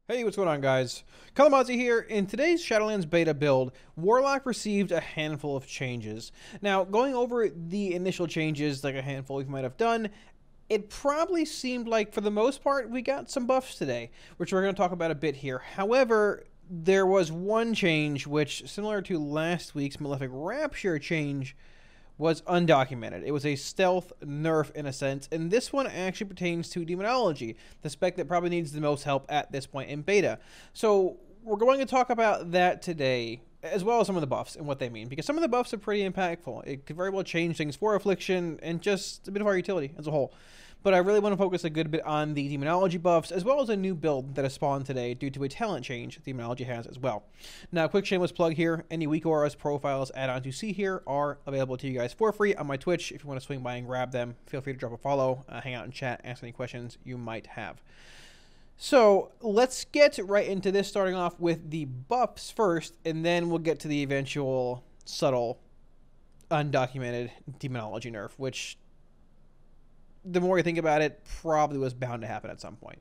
Hey, what's going on, guys? Kalamazi here. In today's Shadowlands beta build, Warlock received a handful of changes. Now, going over the initial changes, like a handful we might have done, it probably seemed like, for the most part, we got some buffs today, which we're going to talk about a bit here. However, there was one change which, similar to last week's Malefic Rapture change, was undocumented. It was a stealth nerf in a sense, and this one actually pertains to Demonology, the spec that probably needs the most help at this point in beta. So we're going to talk about that today, as well as some of the buffs and what they mean, because some of the buffs are pretty impactful. It could very well change things for Affliction and just a bit of our utility as a whole. But I really want to focus a good bit on the Demonology buffs, as well as a new build that has spawned today due to a talent change Demonology has as well. Now, quick shameless plug here, any weak auras, profiles, add-ons you see here are available to you guys for free on my Twitch. If you want to swing by and grab them, feel free to drop a follow, hang out in chat, ask any questions you might have. So let's get right into this, starting off with the buffs first, and then we'll get to the eventual subtle, undocumented Demonology nerf, which, the more you think about it, probably was bound to happen at some point.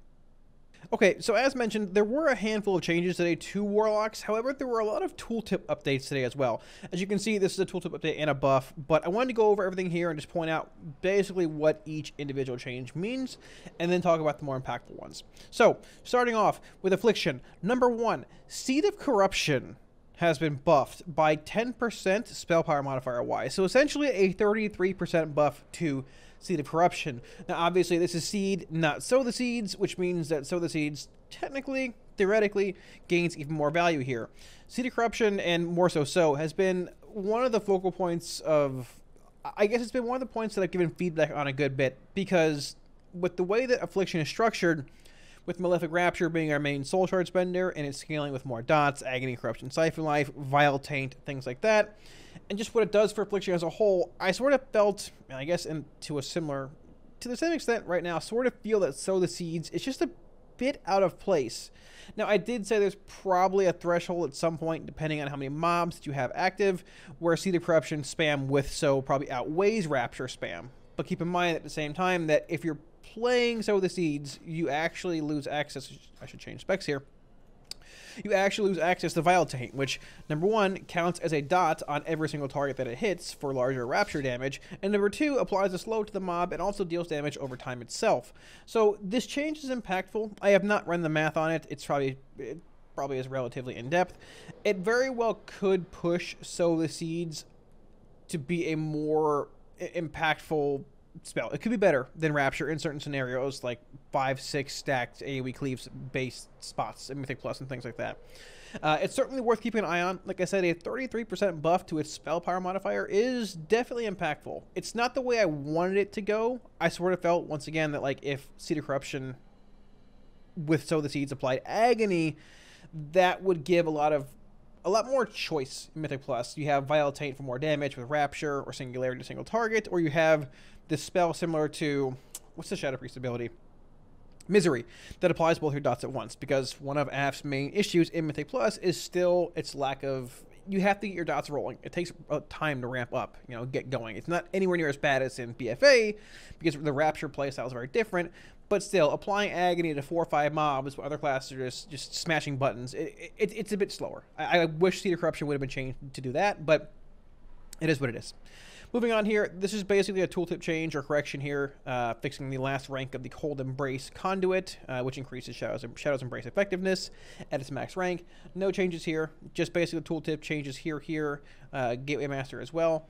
Okay, so as mentioned, there were a handful of changes today to Warlocks. However, there were a lot of tooltip updates today as well. As you can see, this is a tooltip update and a buff, but I wanted to go over everything here and just point out basically what each individual change means, and then talk about the more impactful ones. So, starting off with Affliction. Number 1, Seed of Corruption has been buffed by 10% spell power modifier wise. So essentially a 33% buff to Seed of Corruption. Now obviously this is Seed, not Sow the Seeds, which means that Sow the Seeds technically, theoretically, gains even more value here. Seed of Corruption, and more so has been one of the focal points of, I guess it's been one of the points that I've given feedback on a good bit, because with the way that Affliction is structured, with Malefic Rapture being our main soul shard spender, and it's scaling with more dots, Agony, Corruption, Siphon Life, Vile Taint, things like that, and just what it does for Affliction as a whole, I sort of felt, and I guess to the same extent right now, sort of feel that Sow the Seeds is just a bit out of place. Now, I did say there's probably a threshold at some point, depending on how many mobs that you have active, where Seed of Corruption spam with Sow probably outweighs Rapture spam. But keep in mind at the same time that if you're playing Sow the Seeds, you actually lose access. I should change specs here. You actually lose access to Vile Taint, which, number 1, counts as a dot on every single target that it hits for larger Rapture damage, and number 2, applies a slow to the mob and also deals damage over time itself. So this change is impactful. I have not run the math on it. It probably is relatively in-depth. It very well could push Sow the Seeds to be a more impactful spell. It could be better than Rapture in certain scenarios, like 5-6 stacked AoE cleaves based spots in Mythic Plus and things like that. It's certainly worth keeping an eye on. Like I said, a 33% buff to its spell power modifier is definitely impactful. It's not the way I wanted it to go. I sort of felt, once again, that like if Seed of Corruption with Sow the Seeds applied Agony, that would give a lot more choice in Mythic Plus. You have Vile Taint for more damage with Rapture or Singularity to single target, or you have this spell similar to, what's the Shadow Priest ability? Misery, that applies both your dots at once, because one of AF's main issues in Mythic Plus is still its lack of, you have to get your dots rolling. It takes time to ramp up, get going. It's not anywhere near as bad as in BFA, because the Rapture playstyle is very different, but still, applying Agony to 4 or 5 mobs when other classes are just smashing buttons, it's a bit slower. I wish Seed of Corruption would have been changed to do that, but it is what it is. Moving on here, this is basically a tooltip change or correction here, fixing the last rank of the Cold Embrace Conduit, which increases Shadow's Embrace effectiveness at its max rank. No changes here, just basically the tooltip changes here, Gateway Master as well.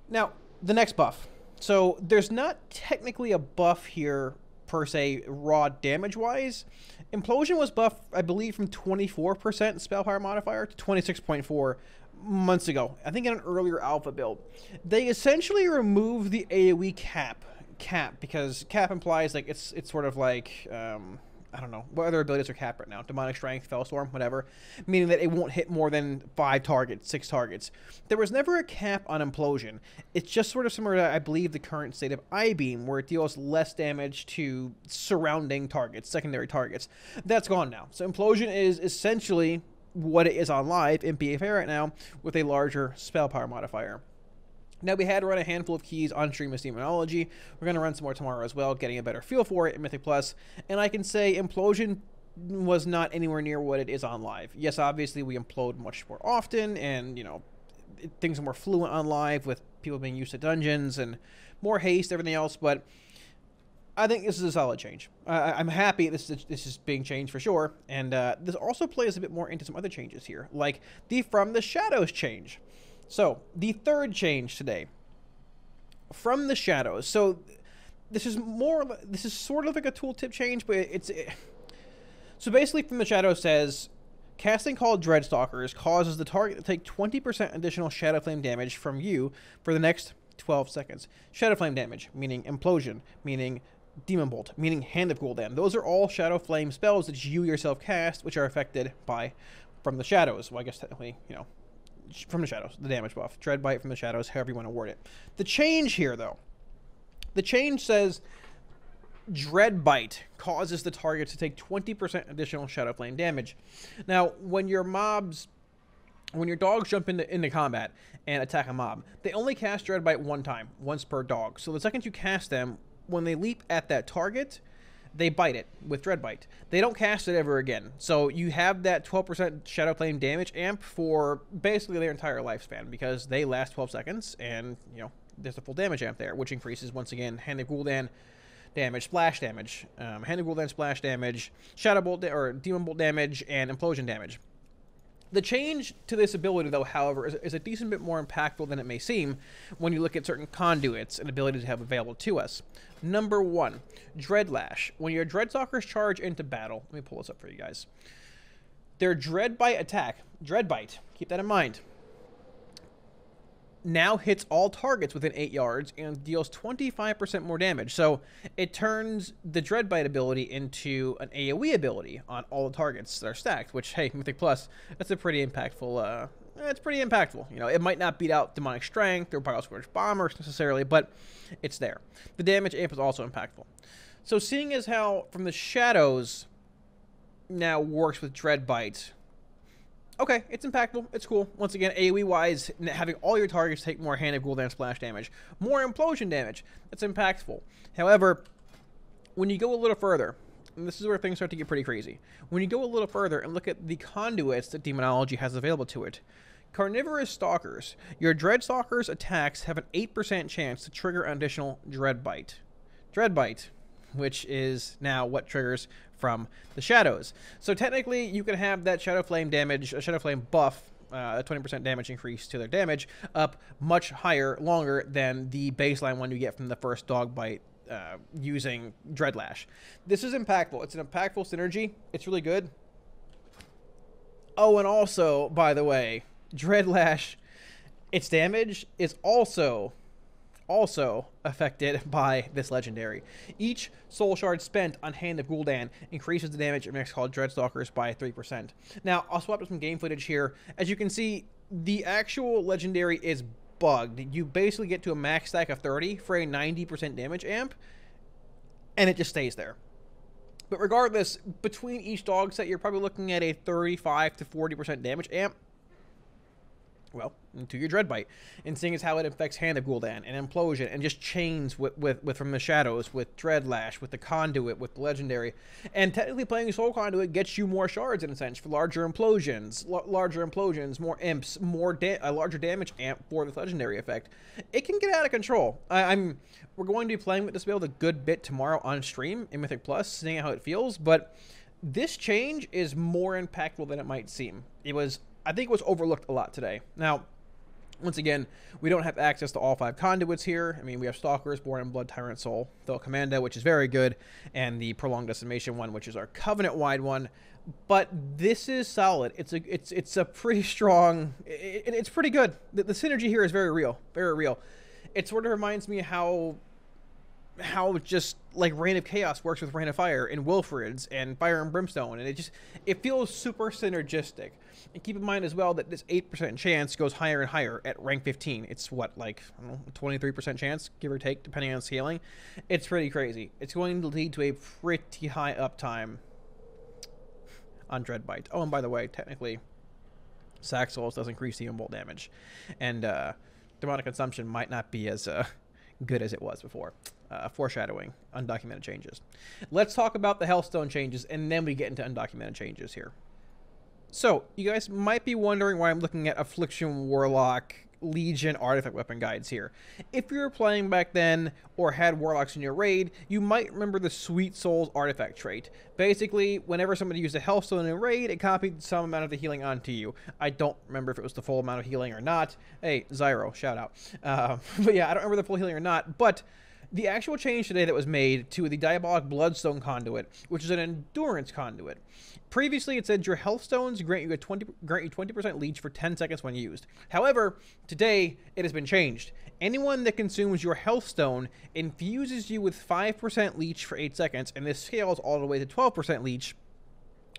Now, the next buff. So there's not technically a buff here per se, raw damage-wise. Implosion was buffed, I believe, from 24% spell power modifier to 26.4 months ago, I think in an earlier alpha build. They essentially removed the AoE cap because cap implies like it's sort of like I don't know what other abilities are capped right now, Demonic Strength, Fellstorm, whatever, meaning that it won't hit more than 5 targets, 6 targets. There was never a cap on Implosion. It's just sort of similar to, I believe, the current state of I-Beam, where it deals less damage to surrounding targets, secondary targets. That's gone now. So Implosion is essentially what it is on live in BFA right now, with a larger spell power modifier. Now, we had run a handful of keys on stream as Demonology. We're going to run some more tomorrow as well, getting a better feel for it in Mythic Plus. And I can say Implosion was not anywhere near what it is on live. Yes, obviously we implode much more often, and you know, things are more fluent on live with people being used to dungeons and more haste, everything else. But I think this is a solid change. I'm happy this is being changed for sure, and this also plays a bit more into some other changes here, like the From the Shadows change. So the third change today, From the Shadows. So this is sort of like a tooltip change, but so basically From the Shadows says, casting called Dreadstalkers causes the target to take 20% additional Shadow Flame damage from you for the next 12 seconds. Shadow Flame damage, meaning Implosion, meaning Demon Bolt, meaning Hand of Gul'dan. Those are all Shadow Flame spells that you yourself cast, which are affected by From the Shadows. Well, I guess technically, you know, From the Shadows, the damage buff. Dreadbite, From the Shadows, however you want to word it. The change here, though, the change says Dreadbite causes the target to take 20% additional Shadow Flame damage. Now, when your dogs jump into combat and attack a mob, they only cast Dreadbite one time, once per dog. So the second you cast them, when they leap at that target, they bite it with Dreadbite. They don't cast it ever again. So you have that 12% Shadow Flame damage amp for basically their entire lifespan, because they last 12 seconds, and you know, there's a full damage amp there, which increases once again Hand of Gul'dan damage, splash damage, Hand of Gul'dan splash damage, Shadow Bolt or Demon Bolt damage, and Implosion damage. The change to this ability, though, however, is a decent bit more impactful than it may seem when you look at certain conduits and abilities to have available to us. Number 1, Dreadlash. When your Dreadstalkers charge into battle, let me pull this up for you guys. Their Dreadbite attack, Dreadbite, keep that in mind, now hits all targets within 8 yards and deals 25% more damage. So it turns the Dreadbite ability into an AoE ability on all the targets that are stacked, which, hey, Mythic Plus, that's a pretty impactful, it's pretty impactful. You know, it might not beat out Demonic Strength or Bile Scourge Bombers necessarily, but it's there. The damage amp is also impactful. So seeing as how From the Shadows now works with Dreadbite, okay, it's impactful. It's cool. Once again, AoE-wise, having all your targets take more Hand of Gul'dan splash damage, more Implosion damage, that's impactful. However, when you go a little further, and this is where things start to get pretty crazy, when you go a little further and look at the conduits that Demonology has available to it, Carnivorous Stalkers, your Dreadstalkers attacks have an 8% chance to trigger an additional Dreadbite. Dreadbite, which is now what triggers From the Shadows. So technically, you can have that Shadow Flame damage, Shadow Flame buff, a 20% damage increase to their damage, up much higher, longer than the baseline one you get from the first dog bite using Dreadlash. This is impactful. It's an impactful synergy. It's really good. Oh, and also, by the way, Dreadlash, its damage is also affected by this legendary. Each soul shard spent on Hand of Gul'dan increases the damage of next called Dreadstalkers by 3%. Now, I'll swap to some game footage here. As you can see, the actual legendary is bugged. You basically get to a max stack of 30 for a 90% damage amp, and it just stays there. But regardless, between each dog set, you're probably looking at a 35 to 40% damage amp. Well, to your Dreadbite, and seeing as how it affects Hand of Gul'dan and Implosion, and just chains with From the Shadows, with Dreadlash, with the Conduit, with the Legendary, and technically playing Soul Conduit gets you more shards in a sense for larger implosions, more imps, a larger damage amp for this Legendary effect. It can get out of control. We're going to be playing with this build a good bit tomorrow on stream in Mythic Plus, seeing how it feels, but this change is more impactful than it might seem. I think it was overlooked a lot today. Now, once again, we don't have access to all 5 conduits here. I mean, we have Stalkers, Born in Blood, Tyrant Soul, Thel Commando, which is very good, and the Prolonged Decimation one, which is our Covenant-wide one. But this is solid. It's a pretty strong. It's pretty good. The synergy here is very real, very real. It sort of reminds me how just like Reign of Chaos works with Reign of Fire and Wilfrid's and Fire and Brimstone, and it feels super synergistic. And keep in mind as well that this 8% chance goes higher and higher at rank 15. It's what, like, I don't know, 23% chance, give or take, depending on scaling. It's pretty crazy. It's going to lead to a pretty high uptime on Dreadbite. Oh, and by the way, technically, Sack Souls does increase the Bolt damage, and Demonic Consumption might not be as good as it was before. foreshadowing undocumented changes. Let's talk about the Hellstone changes, and then we get into undocumented changes here. So, you guys might be wondering why I'm looking at Affliction, Warlock, Legion artifact weapon guides here. If you were playing back then or had Warlocks in your raid, you might remember the Sweet Souls artifact trait. Basically, whenever somebody used a Hellstone in a raid, it copied some amount of the healing onto you. I don't remember if it was the full amount of healing or not. Hey, Zyro, shout out. But yeah, I don't remember the full healing or not, but the actual change today that was made to the Diabolic Bloodstone Conduit, which is an endurance conduit. Previously, it said your health stones grant you 20% leech for 10 seconds when used. However, today it has been changed. Anyone that consumes your health stone infuses you with 5% leech for 8 seconds, and this scales all the way to 12% leech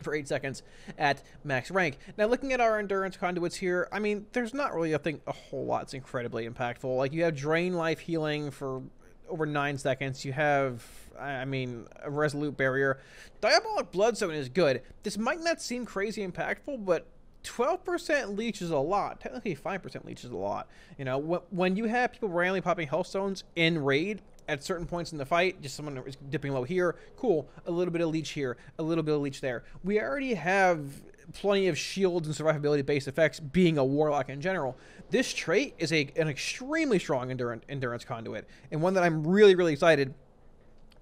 for 8 seconds at max rank. Now, looking at our endurance conduits here, I mean, there's not really a whole lot that's incredibly impactful. Like, you have drain life healing for over 9 seconds. You have, I mean, a resolute barrier. Diabolic Bloodstone is good. This might not seem crazy impactful, but 12% leech is a lot. Technically, 5% leech is a lot. You know, when you have people randomly popping Hellstones in raid at certain points in the fight, just someone is dipping low here, cool, a little bit of leech here, a little bit of leech there. We already have plenty of shields and survivability based effects being a Warlock in general. This trait is an extremely strong endurance conduit, and one that I'm really, really excited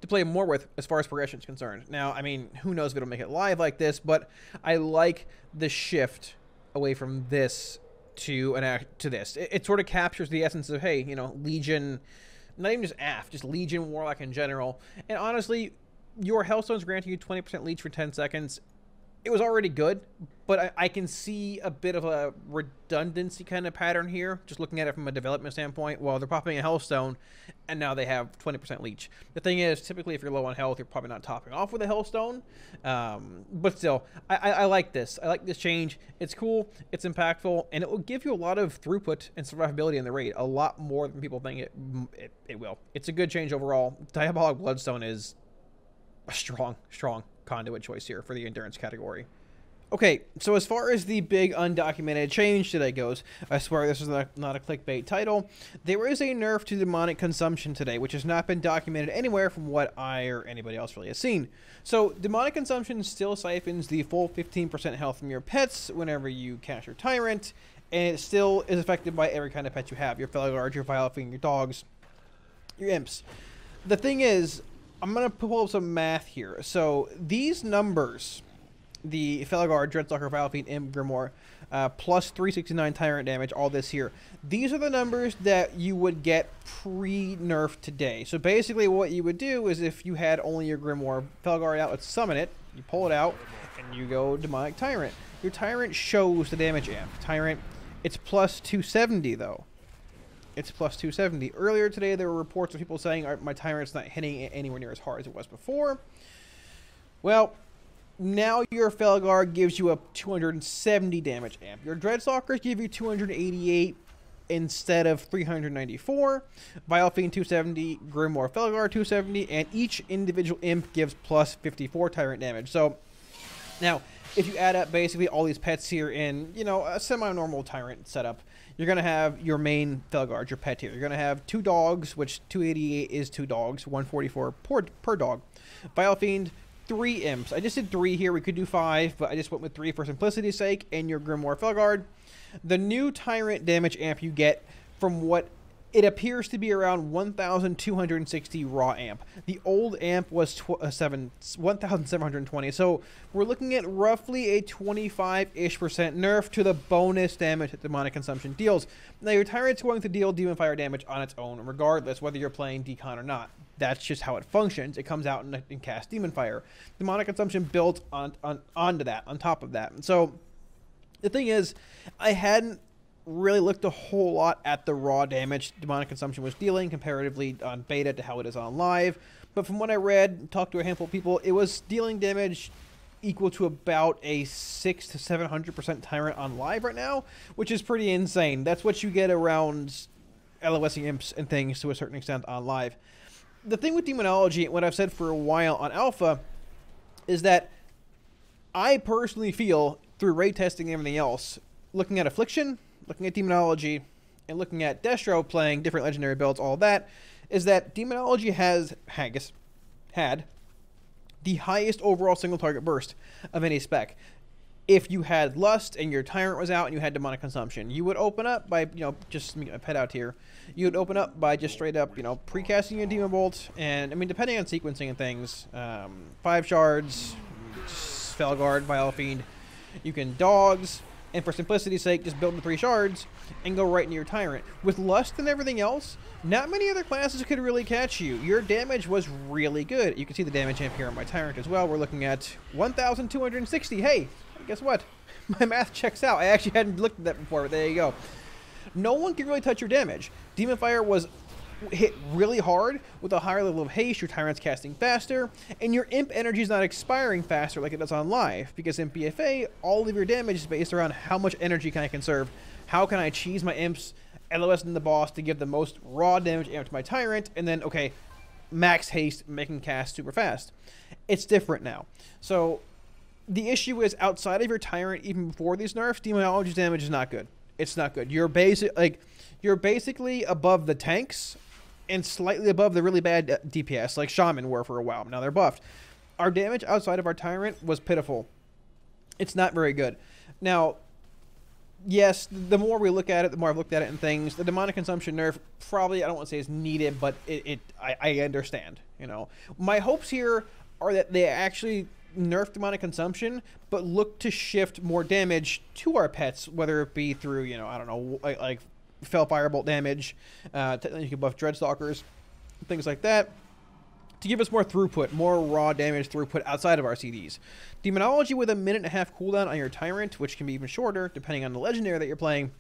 to play more with as far as progression is concerned. Now, I mean, who knows if it'll make it live like this, but I like the shift away from this to this. It sort of captures the essence of, hey, you know, Legion, not even just AF, just Legion, Warlock in general. And honestly, your Hellstone's granting you 20% leech for 10 seconds. It was already good, but I can see a bit of a redundancy kind of pattern here, just looking at it from a development standpoint. Well, they're popping a Hellstone, and now they have 20% leech. The thing is, typically if you're low on health, you're probably not topping off with a Hellstone. But still, I like this. I like this change. It's cool, it's impactful, and it will give you a lot of throughput and survivability in the raid. A lot more than people think it will. It's a good change overall. Diabolic Bloodstone is a strong conduit choice here for the endurance category. Okay, so as far as the big undocumented change today goes, I swear this is not a clickbait title, there is a nerf to demonic consumption today, which has not been documented anywhere from what I or anybody else really has seen. So, demonic consumption still siphons the full 15% health from your pets whenever you cast your tyrant, and it still is affected by every kind of pet you have, your fellow guards, your vile fiend, your dogs, your imps. The thing is, I'm going to pull up some math here. So these numbers, the Felguard, Dreadstalker, Vile Fiend, Imp, Grimoire, plus 369 Tyrant damage, all this here. These are the numbers that you would get pre-nerf today. So basically what you would do is if you had only your Grimoire Felguard out, let's summon it, you pull it out, and you go Demonic Tyrant. Your Tyrant shows the damage amp. Tyrant, it's plus 270 though. It's plus 270. Earlier today, there were reports of people saying my Tyrant's not hitting it anywhere near as hard as it was before. Well, now your Felguard gives you a 270 damage amp. Your Dreadstalkers give you 288 instead of 394. Vile Fiend 270, Grimoire Felguard 270, and each individual imp gives plus 54 Tyrant damage. So, now, if you add up basically all these pets here in, you know, a semi-normal Tyrant setup, you're going to have your main Felguard, your pet here. You're going to have 2 dogs, which 288 is 2 dogs, 144 per dog. Vile Fiend, 3 imps. I just did 3 here. We could do 5, but I just went with 3 for simplicity's sake, and your Grimoire Felguard. The new Tyrant damage amp you get from what it appears to be around 1,260 raw amp. The old amp was 1,720. So we're looking at roughly a 25-ish% nerf to the bonus damage that demonic consumption deals. Now your Tyrant's going to deal demon fire damage on its own, regardless whether you're playing decon or not. That's just how it functions. It comes out and casts demon fire. Demonic consumption built onto that, on top of that. And so the thing is, I hadn't really looked a whole lot at the raw damage demonic consumption was dealing comparatively on beta to how it is on live, but from what I read, talked to a handful of people, it was dealing damage equal to about a 600 to 700% Tyrant on live right now, which is pretty insane. That's what you get around LOSing imps and things to a certain extent on live. The thing with Demonology, and what I've said for a while on Alpha, is that I personally feel, through raid testing and everything else, looking at Affliction, looking at Demonology, and looking at Destro playing different legendary builds, all that, is that Demonology has, I guess, had the highest overall single target burst of any spec. If you had Lust and your Tyrant was out and you had Demonic Consumption, you would open up by, just let me get my pet out here. You would open up by just straight up, precasting your Demon Bolt. And, I mean, depending on sequencing and things, 5 shards, Felguard, Vile Fiend. You can Dogs, and for simplicity's sake, just build the 3 shards and go right into your Tyrant. With Lust and everything else, not many other classes could really catch you. Your damage was really good. You can see the damage amp here on my Tyrant as well. We're looking at 1,260. Hey! Guess what? My math checks out. I actually hadn't looked at that before, but there you go. No one can really touch your damage. Demon Fire was hit really hard with a higher level of haste. Your Tyrant's casting faster, and your Imp energy is not expiring faster like it does on live. Because in BFA, all of your damage is based around how much energy can I conserve. How can I cheese my Imps, LOS in the boss to give the most raw damage amp to my Tyrant, and then, okay, max haste, making cast super fast. It's different now. So the issue is, outside of your Tyrant, even before these nerfs, Demonology's damage is not good. It's not good. You're basically above the tanks and slightly above the really bad DPS, like Shaman were for a while. Now they're buffed. Our damage outside of our Tyrant was pitiful. It's not very good. Now, yes, the more we look at it, the more I've looked at it and things, the Demonic Consumption nerf probably, I don't want to say is needed, but I understand. My hopes here are that they actually nerf Demonic Consumption, but look to shift more damage to our pets, whether it be through, I don't know, like Fell Firebolt damage, you can buff Dreadstalkers, things like that, to give us more throughput, more raw damage throughput outside of our CDs. Demonology with a 1.5-minute cooldown on your Tyrant, which can be even shorter, depending on the Legendary that you're playing,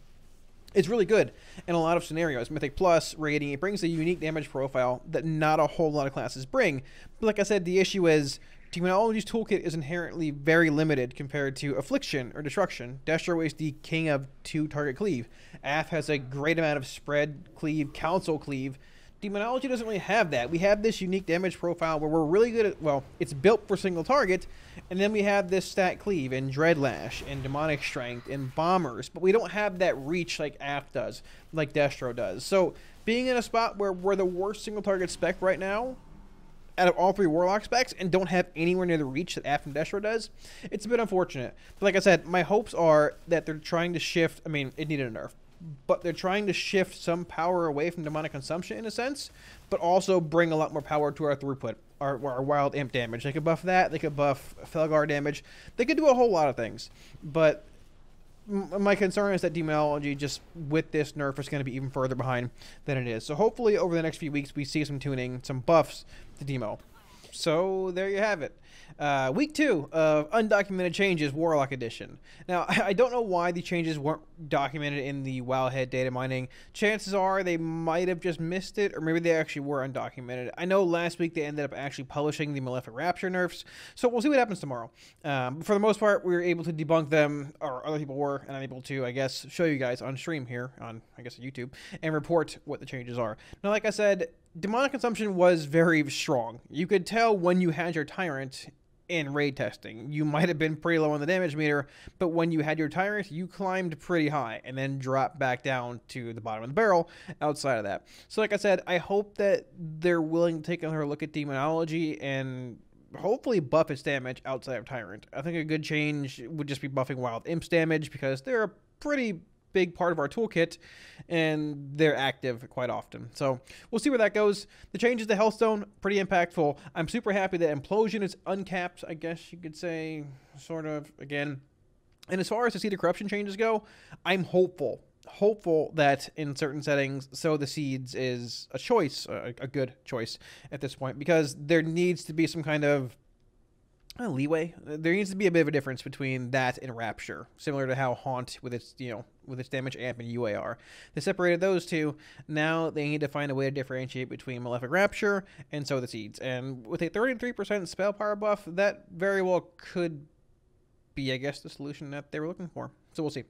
is really good in a lot of scenarios. Mythic Plus, Rating, it brings a unique damage profile that not a whole lot of classes bring. But like I said, the issue is, Demonology's toolkit is inherently very limited compared to Affliction or Destruction. Destro is the king of 2-target cleave. Aff has a great amount of spread cleave, council cleave. Demonology doesn't really have that. We have this unique damage profile where we're really good at, well, it's built for single target, and then we have this stat cleave and Dreadlash and Demonic Strength and Bombers, but we don't have that reach like Aff does, like Destro does. So being in a spot where we're the worst single target spec right now, out of all 3 Warlock specs, and don't have anywhere near the reach that Aff and Destro does, it's a bit unfortunate. But like I said, my hopes are that they're trying to shift, I mean, it needed a nerf, but they're trying to shift some power away from Demonic Consumption in a sense, but also bring a lot more power to our throughput, our Wild Imp damage. They could buff that, they could buff Felguard damage, they could do a whole lot of things, but my concern is that Demonology, just with this nerf, is going to be even further behind than it is. So hopefully over the next few weeks we see some tuning, some buffs to Demo. So there you have it. Week 2 of Undocumented Changes, Warlock Edition. Now, I don't know why the changes weren't documented in the Wildhead data mining. Chances are they might have just missed it, or maybe they actually were undocumented. I know last week they ended up actually publishing the Malefic Rapture nerfs, so we'll see what happens tomorrow. For the most part, we were able to debunk them, or other people were, and I'm able to, I guess, show you guys on stream here on, I guess, YouTube, and report what the changes are. Now, like I said, Demonic Consumption was very strong. You could tell when you had your Tyrant in raid testing. You might have been pretty low on the damage meter, but when you had your Tyrant, you climbed pretty high and then dropped back down to the bottom of the barrel outside of that. So like I said, I hope that they're willing to take another look at Demonology and hopefully buff its damage outside of Tyrant. I think a good change would just be buffing Wild Imp's damage, because they're a pretty big part of our toolkit and they're active quite often. So we'll see where that goes. The changes to Hellstone, pretty impactful. I'm super happy that Implosion is uncapped, I guess you could say, sort of, again. And as far as the Seed of Corruption changes go, I'm hopeful that in certain settings, Sow the Seeds is a choice, a good choice at this point, because there needs to be some kind of leeway. There needs to be a bit of a difference between that and Rapture, similar to how Haunt with its, with its damage amp and UAR. They separated those two. Now they need to find a way to differentiate between Malefic Rapture and Sow the Seeds. And with a 33% spell power buff, that very well could be, I guess, the solution that they were looking for. So we'll see.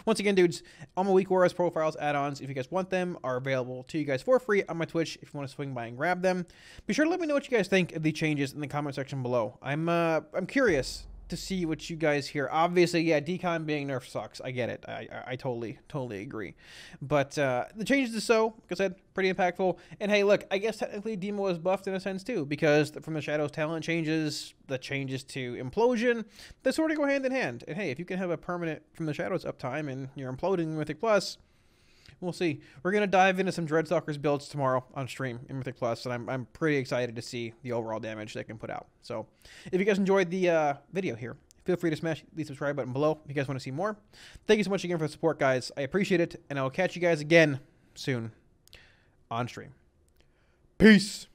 Once again, dudes, all my Weak Auras, profiles, add-ons, if you guys want them, are available to you guys for free on my Twitch if you want to swing by and grab them. Be sure to let me know what you guys think of the changes in the comment section below. I'm curious to see what you guys hear. Obviously, yeah, decon being nerfed sucks. I get it. I totally agree. But the changes to So, like I said, pretty impactful. And hey, look, I guess technically Demo was buffed in a sense too, because from the Shadows talent changes, the changes to Implosion, they sort of go hand in hand. And hey, if you can have a permanent from the Shadows uptime and you're imploding Mythic Plus, we'll see. We're going to dive into some Dreadstalkers builds tomorrow on stream in Mythic Plus, and I'm pretty excited to see the overall damage they can put out. So if you guys enjoyed the video here, feel free to smash the subscribe button below if you guys want to see more. Thank you so much again for the support, guys. I appreciate it, and I will catch you guys again soon on stream. Peace.